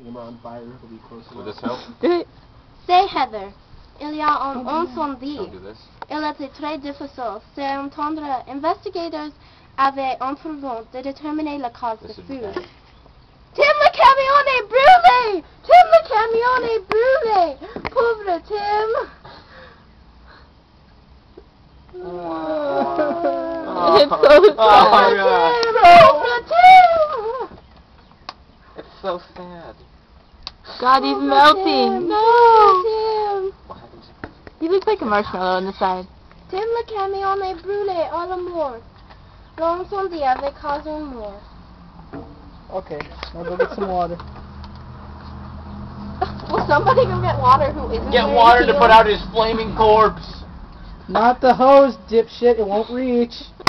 Him on fire. It'll be close Will enough. this help? C'est Heather. Il y a un incendie. Don't do this. Il était très difficile. C'est entendre investigateurs avaient entrevu de déterminer la cause This du should be feu. bad. Tim, le camion est brûlé! Tim, le camion est brûlé! Pauvre Tim! It's so sad. Pauvre Tim! It's so sad. God, he's melting. Tim. No. Tim. What happened? He looks like a marshmallow on the side. Tim, le camion est brûlé à la mort. L'incendie avait causé une mort. Okay, now go get some water. Will somebody go get water who isn't Get wearing water to heels? put out his flaming corpse. Not the hose, dipshit. It won't reach.